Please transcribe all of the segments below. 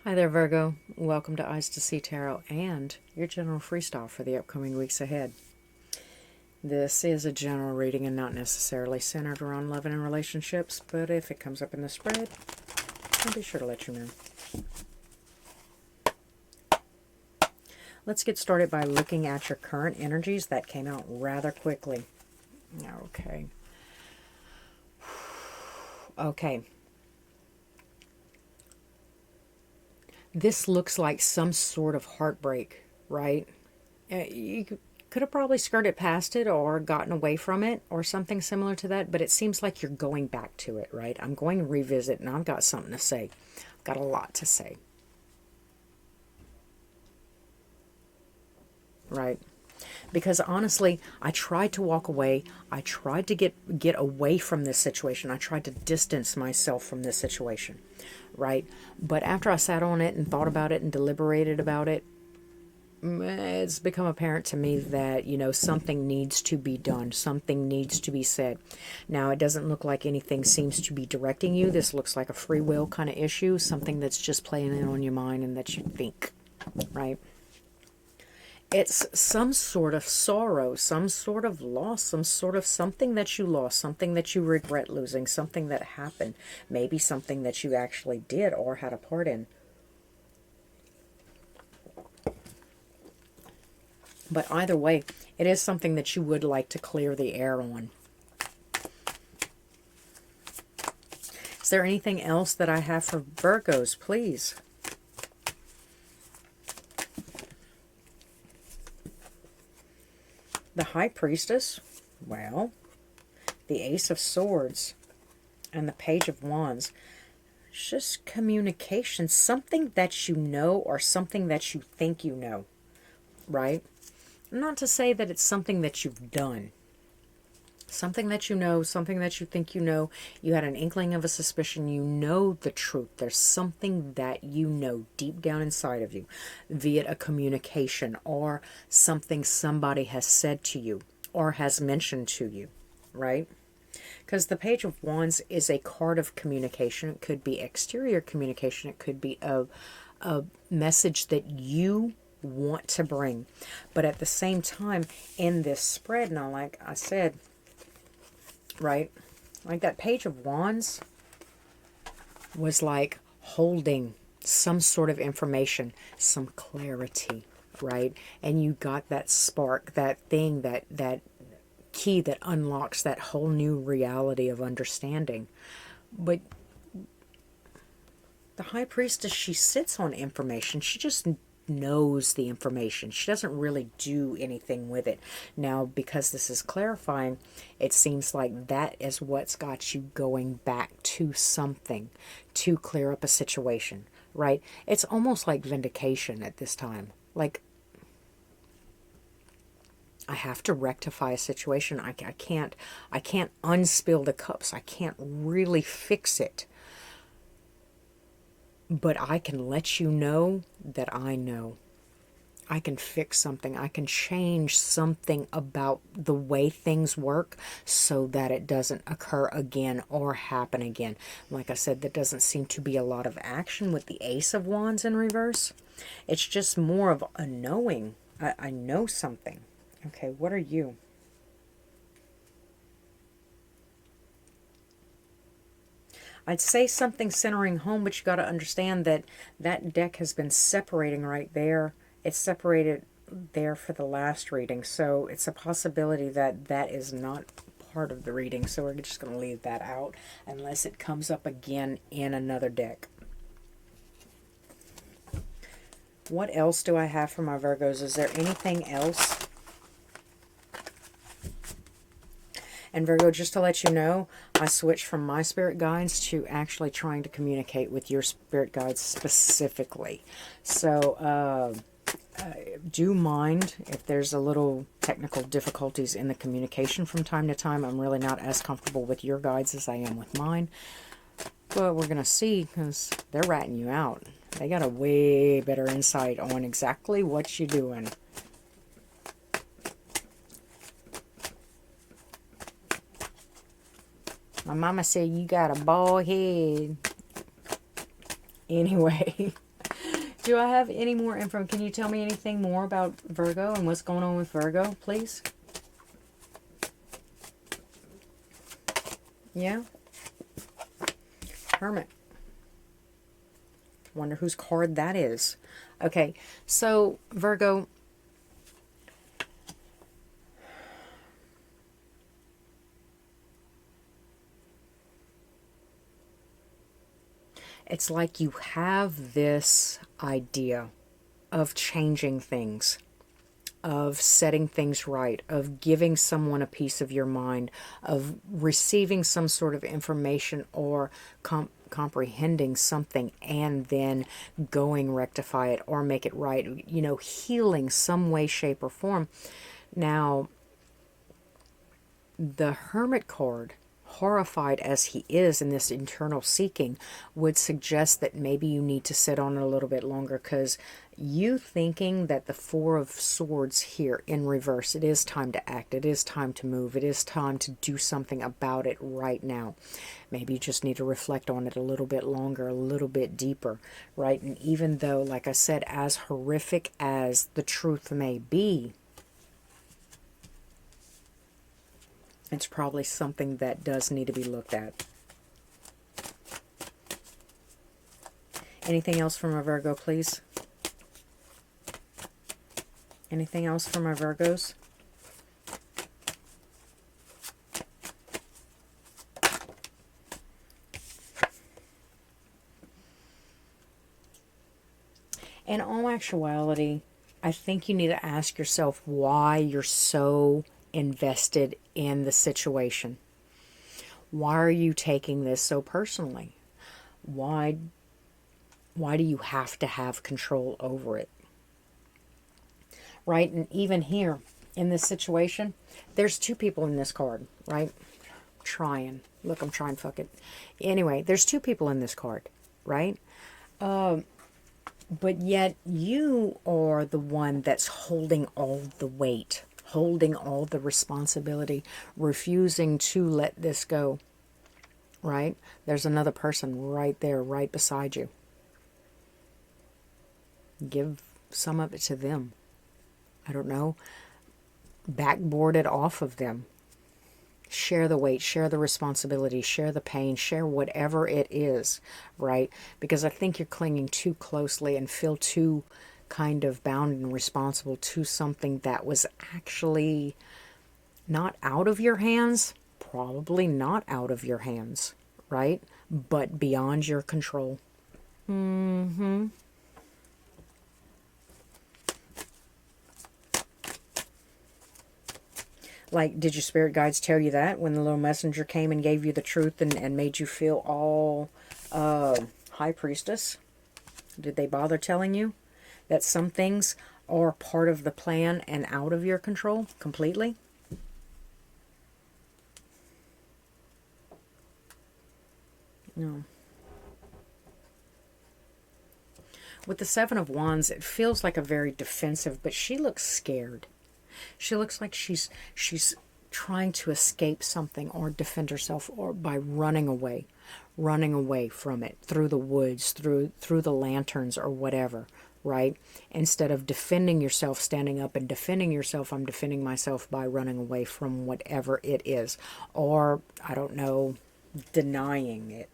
Hi there, Virgo. Welcome to Eyes to See Tarot and your general freestyle for the upcoming weeks ahead. This is a general reading and not necessarily centered around love and relationships, but if it comes up in the spread, I'll be sure to let you know. Let's get started by looking at your current energies. That came out rather quickly. Okay. Okay. This looks like some sort of heartbreak, right? You could have probably skirted past it or gotten away from it or something similar to that, but it seems like you're going back to it, right? I'm going to revisit and I've got something to say. I've got a lot to say, right? Because honestly, I tried to walk away. I tried to get away from this situation. I tried to distance myself from this situation, right? But after I sat on it and thought about it and deliberated about it, it's become apparent to me that, something needs to be done. Something needs to be said. Now, it doesn't look like anything seems to be directing you. This looks like a free will kind of issue, something that's just playing in on your mind and that you think, right? It's some sort of sorrow, some sort of loss, some sort of something that you lost, something that you regret losing, something that happened, maybe something that you actually did or had a part in. But either way, it is something that you would like to clear the air on. Is there anything else that I have for Virgos, please? The High Priestess, well, the Ace of Swords, and the Page of Wands. It's just communication, something that you know or something that you think you know, right? Not to say that it's something that you've done. Something that you know, something that you think you know. You had an inkling of a suspicion. You know the truth. There's something that you know deep down inside of you, via a communication or something somebody has said to you or has mentioned to you, right? Because the Page of Wands is a card of communication. It could be exterior communication. It could be a message that you want to bring. But at the same time, in this spread, now, like I said, right, like that Page of Wands was like holding some sort of information, some clarity, right? And you got that spark, that thing, that key that unlocks that whole new reality of understanding. But the High Priestess, she sits on information. She just knows the information. She doesn't really do anything with it. Now, because this is clarifying, it seems like that is what's got you going back to something to clear up a situation, right? It's almost like vindication at this time. Like, I have to rectify a situation. I can't unspill the cups. I can't really fix it. But I can let you know that I know. I can fix something. I can change something about the way things work so that it doesn't occur again or happen again. Like I said, there doesn't seem to be a lot of action with the Ace of Wands in reverse. It's just more of a knowing. I know something. Okay, what are you? I'd say something centering home, but you got to understand that that deck has been separating right there. It's separated there for the last reading, so it's a possibility that that is not part of the reading, so we're just going to leave that out unless it comes up again in another deck. What else do I have for my Virgos? Is there anything else? And Virgo, just to let you know, I switched from my spirit guides to actually trying to communicate with your spirit guides specifically. So do mind if there's a little technical difficulties in the communication from time to time. I'm really not as comfortable with your guides as I am with mine. But we're going to see, because they're ratting you out. They got a way better insight on exactly what you're doing. My mama said you got a bald head. Anyway, Do I have any more info? Can you tell me anything more about Virgo and what's going on with Virgo, please? Yeah. Hermit. Wonder whose card that is. Okay, so Virgo, it's like you have this idea of changing things, of setting things right, of giving someone a piece of your mind, of receiving some sort of information or comprehending something and then going rectify it or make it right, you know, healing some way, shape, or form. Now, the Hermit card, horrified as he is in this internal seeking, would suggest that maybe you need to sit on it a little bit longer, because you thinking that the Four of Swords here in reverse, it is time to act, it is time to move, it is time to do something about it right now. Maybe you just need to reflect on it a little bit longer, a little bit deeper, right? And even though, like I said, as horrific as the truth may be, it's probably something that does need to be looked at. Anything else from our Virgo, please? Anything else from our Virgos? In all actuality, I think you need to ask yourself why you're so invested in the situation. Why are you taking this so personally? Why do you have to have control over it? Right? And even here in this situation, there's two people in this card, right? Trying. Look, I'm trying, fuck it. Anyway, there's two people in this card, right? But yet you are the one that's holding all the weight, holding all the responsibility, refusing to let this go, right? There's another person right there, right beside you. Give some of it to them. I don't know. Backboard it off of them. Share the weight, share the responsibility, share the pain, share whatever it is, right? Because I think you're clinging too closely and feel too kind of bound and responsible to something that was actually not out of your hands, probably not out of your hands, right? But beyond your control. Like, did your spirit guides tell you that when the little messenger came and gave you the truth and made you feel all high priestess? Did they bother telling you that some things are part of the plan and out of your control completely? No. With the Seven of Wands, it feels like a very defensive, but she looks scared. She looks like she's trying to escape something or defend herself, or by running away from it, through the woods, through the lanterns or whatever, right? Instead of defending yourself, standing up and defending yourself, I'm defending myself by running away from whatever it is, or I don't know, denying it.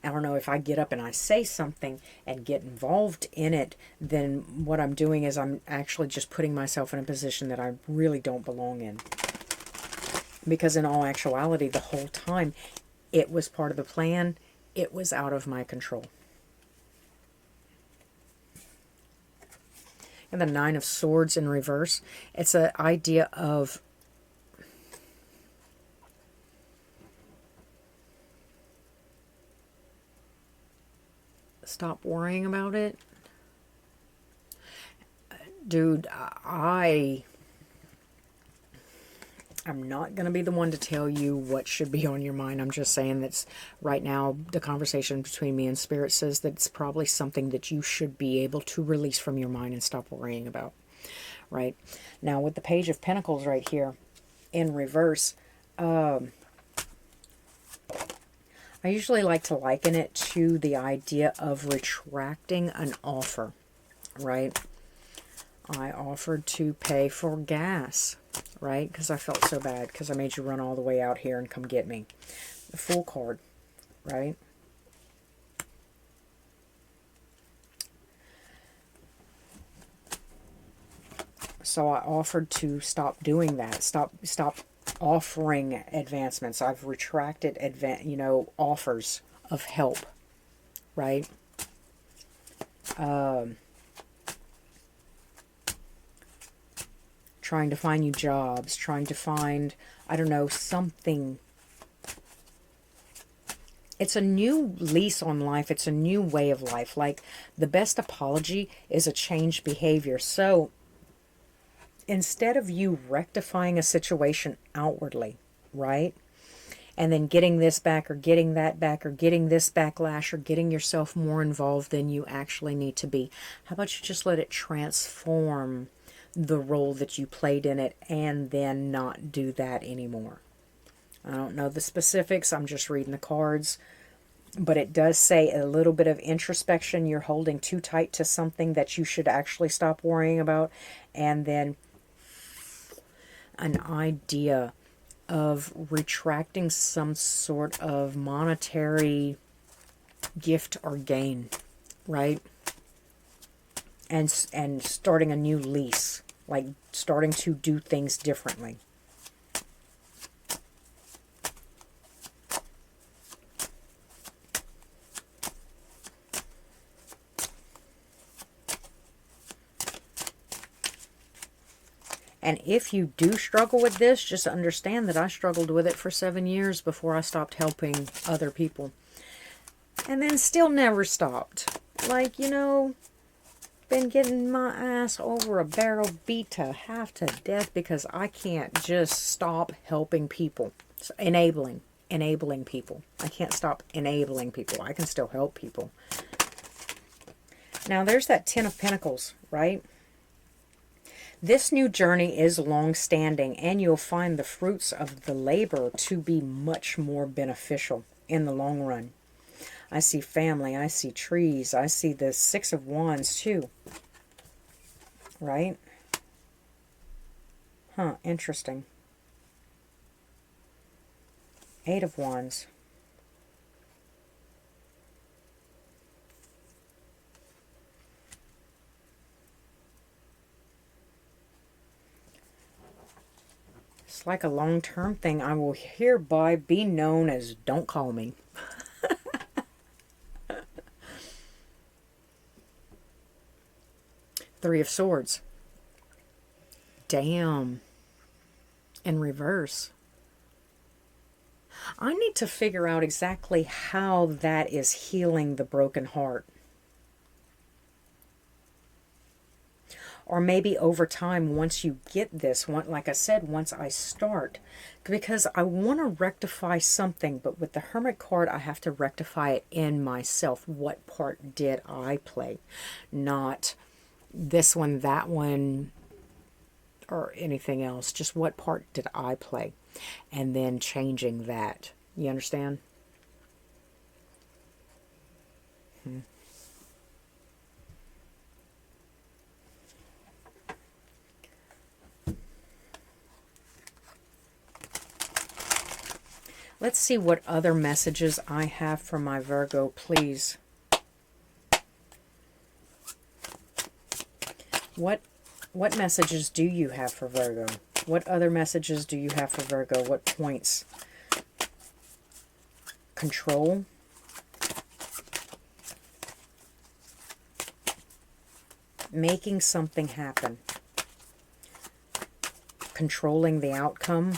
I don't know, if I get up and I say something and get involved in it, then what I'm doing is I'm actually just putting myself in a position that I really don't belong in. Because in all actuality, the whole time, it was part of the plan. It was out of my control. And the Nine of Swords in reverse, it's an idea of stop worrying about it. Dude, I'm not going to be the one to tell you what should be on your mind. I'm just saying that's right now the conversation between me and Spirit says that it's probably something that you should be able to release from your mind and stop worrying about. Right? Now with the Page of Pentacles right here in reverse, I usually like to liken it to the idea of retracting an offer, right? I offered to pay for gas, right? Because I felt so bad because I made you run all the way out here and come get me. The Fool card, right? So I offered to stop doing that. Stop offering advancements. I've retracted offers of help, right? Trying to find you jobs, trying to find, I don't know, something. It's a new lease on life. It's a new way of life. Like, the best apology is a changed behavior. So instead of you rectifying a situation outwardly, right? And then getting this back or getting that back or getting this backlash or getting yourself more involved than you actually need to be. How about you just let it transform the role that you played in it and then not do that anymore? I don't know the specifics. I'm just reading the cards. But it does say a little bit of introspection. You're holding too tight to something that you should actually stop worrying about. And then an idea of retracting some sort of monetary gift or gain, right? And starting a new lease, like starting to do things differently. And if you do struggle with this, just understand that I struggled with it for 7 years before I stopped helping other people. And then still never stopped. Like, been getting my ass over a barrel, beat to half to death because I can't just stop helping people. So enabling people. I can't stop enabling people. I can still help people. Now, there's that Ten of Pentacles, right? This new journey is long-standing, and you'll find the fruits of the labor to be much more beneficial in the long run. I see family, I see trees, I see the Six of Wands too. Right? Huh, interesting. Eight of Wands. It's like a long-term thing. I will hereby be known as Don't Call Me. Three of Swords. Damn. In reverse. I need to figure out exactly how that is healing the broken heart. Or maybe over time, once you get this, like I said, once I start. Because I want to rectify something, but with the Hermit card, I have to rectify it in myself. What part did I play? Not this one, that one, or anything else. Just what part did I play? And then changing that. You understand? Let's see what other messages I have for my Virgo, please. What messages do you have for Virgo? What other messages do you have for Virgo? What points? Control. Making something happen. Controlling the outcome.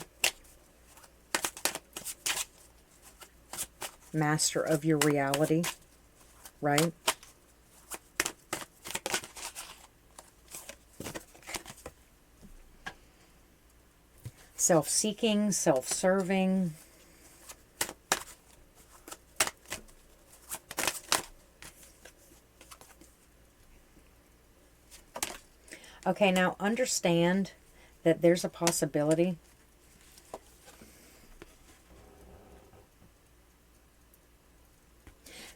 Master of your reality, right? Self-seeking, self-serving. Okay, now understand that there's a possibility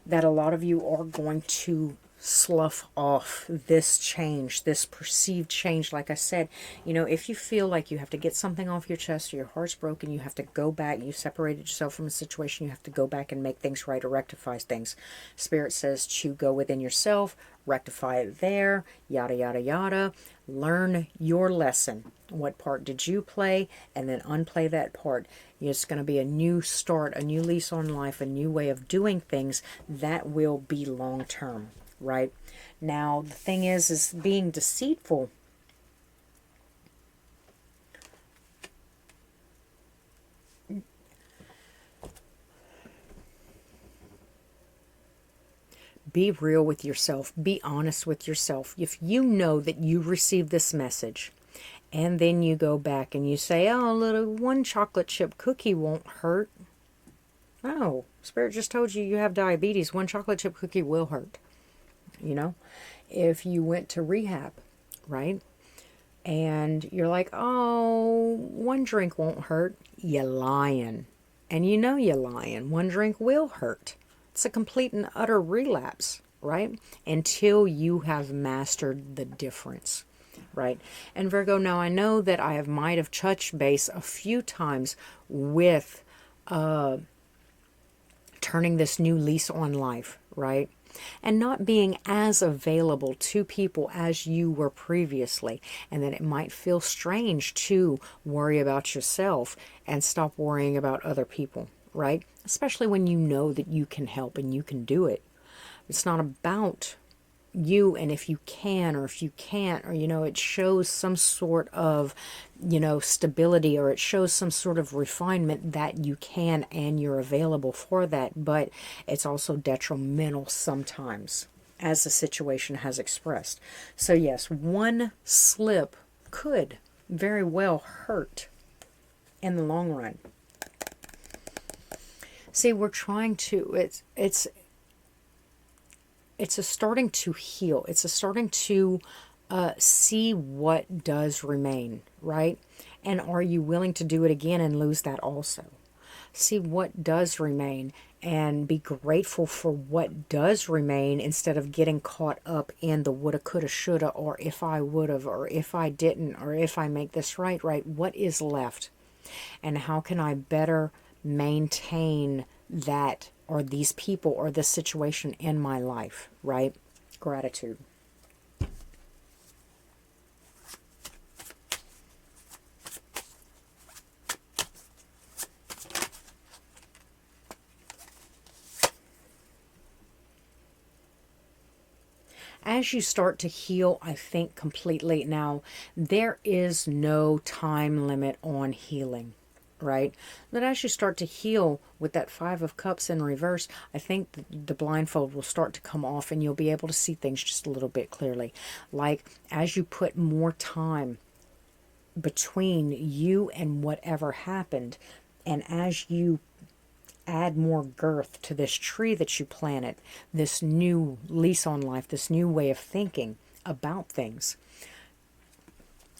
that a lot of you are going to slough off this change, this perceived change. Like I said, you know, if you feel like you have to get something off your chest or your heart's broken, you have to go back, you separated yourself from a situation, you have to go back and make things right or rectify things. Spirit says to go within yourself, rectify it there, yada, yada, yada. Learn your lesson. What part did you play? And then unplay that part. It's going to be a new start, a new lease on life, a new way of doing things that will be long term. Right? Now, the thing is being deceitful. Be real with yourself. Be honest with yourself. If you know that you received this message and then you go back and you say, oh, little one chocolate chip cookie won't hurt. No, Spirit just told you you have diabetes. One chocolate chip cookie will hurt. You know, if you went to rehab, right? And you're like, oh, one drink won't hurt. You're lying. And you know you're lying. One drink will hurt. It's a complete and utter relapse, right? Until you have mastered the difference, right? And Virgo, now I know that might have touched base a few times with turning this new lease on life, right? And not being as available to people as you were previously. And then it might feel strange to worry about yourself and stop worrying about other people, right? Especially when you know that you can help and you can do it. It's not about you and if you can or if you can't, or, you know, it shows some sort of, you know, stability, or it shows some sort of refinement that you can and you're available for that. But it's also detrimental sometimes, as the situation has expressed. So yes, one slip could very well hurt in the long run. See, we're trying to, it's a starting to heal. It's a starting to see what does remain, right? And are you willing to do it again and lose that also? See what does remain and be grateful for what does remain instead of getting caught up in the woulda, coulda, shoulda, or if I would have, or if I didn't, or if I make this right, what is left? And how can I better maintain that or these people or this situation in my life, right? Gratitude. As you start to heal, I think completely now, there is no time limit on healing. Right? But as you start to heal with that Five of Cups in reverse, I think the blindfold will start to come off and you'll be able to see things just a little bit clearly. Like as you put more time between you and whatever happened, and as you add more girth to this tree that you planted, this new lease on life, this new way of thinking about things,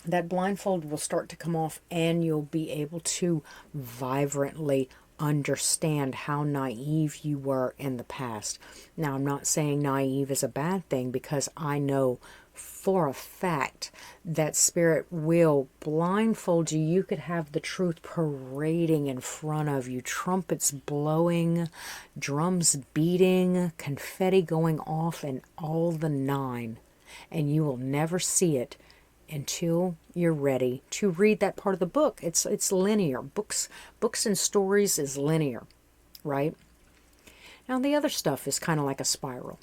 that blindfold will start to come off and you'll be able to vibrantly understand how naive you were in the past. Now, I'm not saying naive is a bad thing, because I know for a fact that Spirit will blindfold you. You could have the truth parading in front of you, trumpets blowing, drums beating, confetti going off, and all the nine, and you will never see it until you're ready to read that part of the book. It's linear. Books and stories is linear, right? Now the other stuff is kind of like a spiral.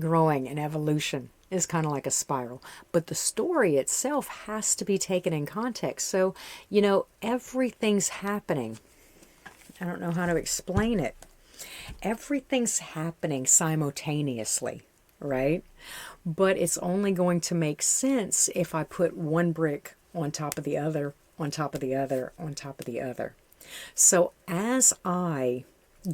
Growing and evolution is kind of like a spiral, but the story itself has to be taken in context. So, you know, everything's happening. I don't know how to explain it. Everything's happening simultaneously, right? But it's only going to make sense if I put one brick on top of the other, on top of the other, on top of the other. So as I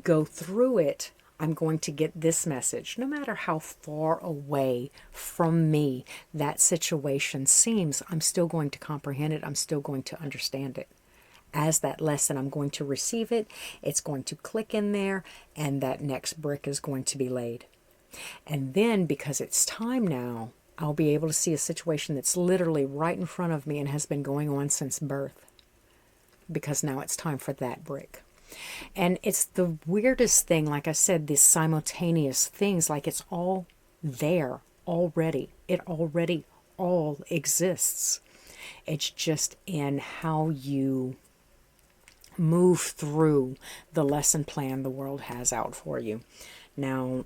go through it, I'm going to get this message. No matter how far away from me that situation seems, I'm still going to comprehend it. I'm still going to understand it as that lesson. I'm going to receive it. It's going to click in there, and that next brick is going to be laid. And then, because it's time now, I'll be able to see a situation that's literally right in front of me and has been going on since birth. Because now it's time for that brick. And it's the weirdest thing, like I said, these simultaneous things, like it's all there already. It already all exists. It's just in how you move through the lesson plan the world has out for you. Now,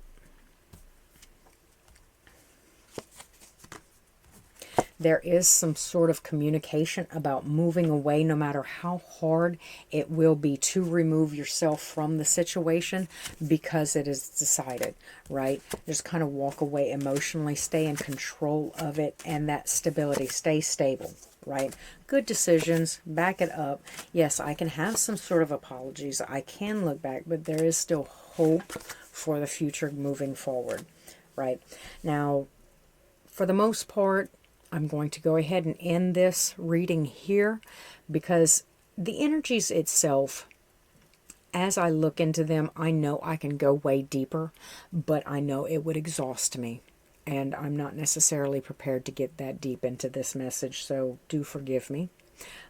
there is some sort of communication about moving away, no matter how hard it will be to remove yourself from the situation, because it is decided, right? Just kind of walk away emotionally, stay in control of it, and that stability, stay stable, right? Good decisions, back it up. Yes, I can have some sort of apologies. I can look back, but there is still hope for the future moving forward, right? Now, for the most part, I'm going to go ahead and end this reading here, because the energies itself, as I look into them, I know I can go way deeper, but I know it would exhaust me. And I'm not necessarily prepared to get that deep into this message, so do forgive me.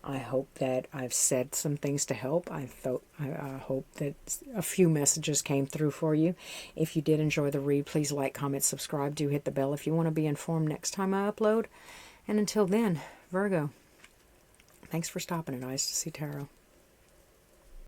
I hope that I've said some things to help. I hope that a few messages came through for you. If you did enjoy the read, please like, comment, subscribe. Do hit the bell if you want to be informed next time I upload. And until then, Virgo, thanks for stopping at Eyes to See Tarot.